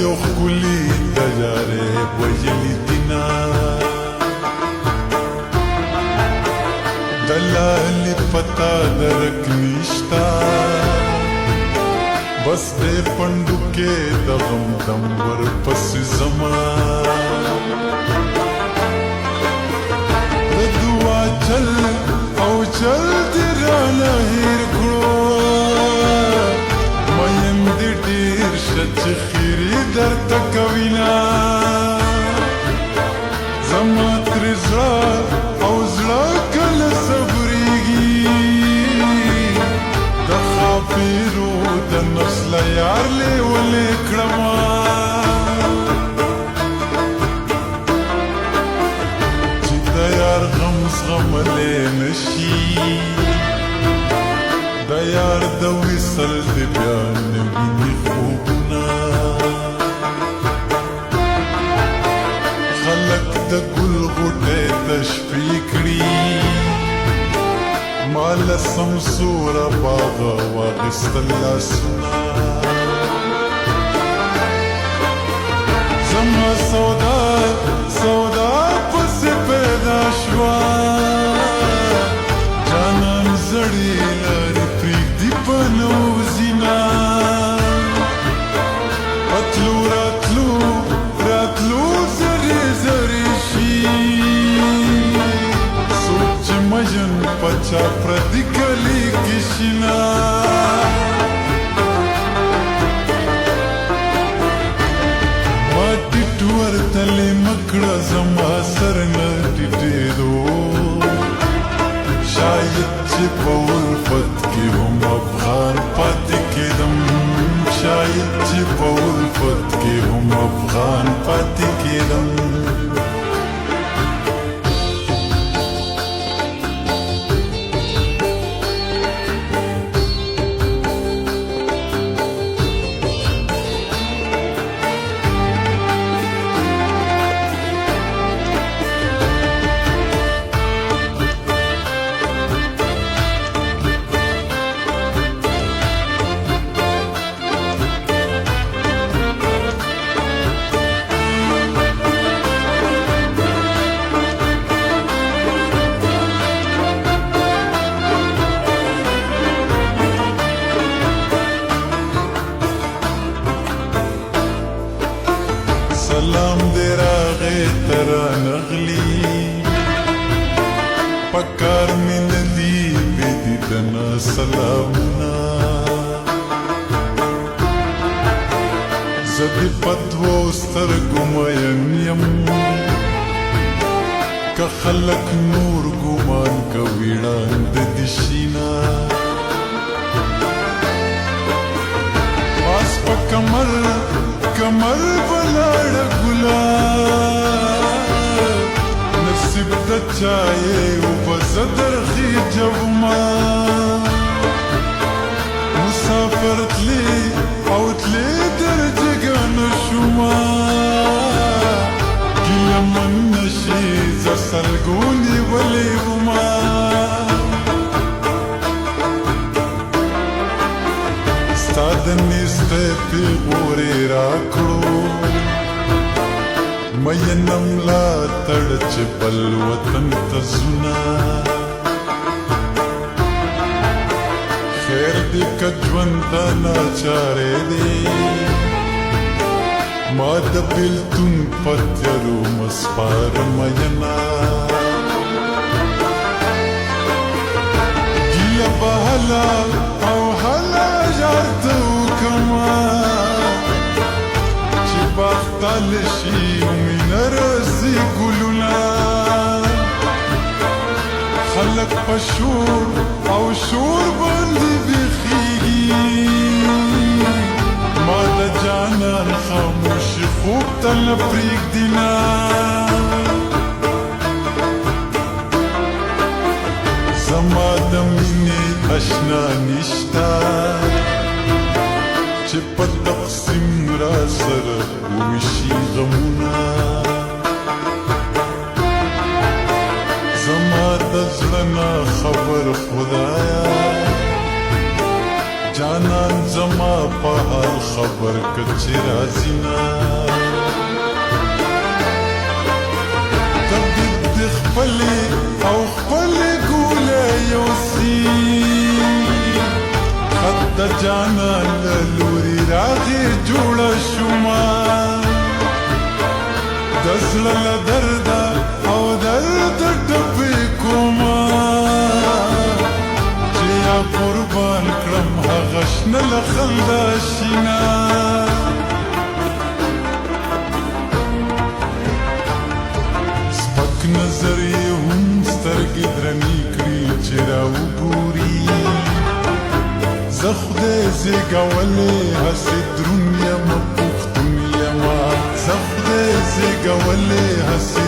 یو ښکلي تیارې ویلي دینه د لالې پتا درک نشتا بس دې پنډو کې د غم دم ورپسې زما د دعا چل او چل دې رانه هېر کړو مین دې ډېر شه چې خیرې درته کوینه زما ترې زړه او زړه کله صبرېږي د خاپېرو د نفس له یار لیولې کړمه چې د یار غم زغملی نشي د یار د وصل دې بیا نه ویني خوبونه خلک د ګل غوټۍ تشفي کړي ما له سمسوره باغه واخیستل لاسونه زما سودا سودا پسې پیدا شوه جانان زړې لارې پرېږدي په نوزینه پتلو راتلو راتلو زرې زرې شي څوک چې مجن په چا پردي کلي کې شینه ما ټیټ ورته لیمه کړه زما سر نه ټیټېدو شاید چې په الفت کې هم افغان پاتې کېدم شاید چې په الفت کې هم افغان پاتې کېدم سلام دې راغې ته رانغلي پکار مې نه دي بې دیدنه سلامونه زه دې په دوو سترګو مین یم که خلک نور ګمان کوي ړانده دې شینه پاس په کمر کمر بلاړه ګلاب نصیب د چایې اوبه زه درخېجومه مسافر تلې او تلې در جګه نه شومه ګیله من نه شي زه سلګو نیولې ومه ستا د نیستی پیغورې راکړو مینم لا تړ چې بل وطن ته ځونه خیر دې که ژوند ته ناچارې دی ما د بېلتون په تیارو مه سپاره مینه ګیله به هله او هله یار ته وکړمه چې باغ تاله شي مینه راسي ګلونه خلک په شور او شور باندې بیخیږي ما د جانان خاموشي خوب ته نه پرېږدي نه زما د مینې اشنا نشته چې په تقسیم را سره وویشي غمونه زما د زړه نه خبر خدایا جانان زما په حال خبر که چې راځي نه طبیب د خپلې او خپلې ګولې یوسي خط د جانان له لوري راغې جوړه شومه د زړه له درده او درد ډبې کومه چې یا قربان کړم هغه شنه له خندا شینه سپک نظر یې هم سترګې درنې کړي چې راوګوري زه خدای زېږولی هسې دروند یمه پوښتون یمه زه خدای زېږولی هسې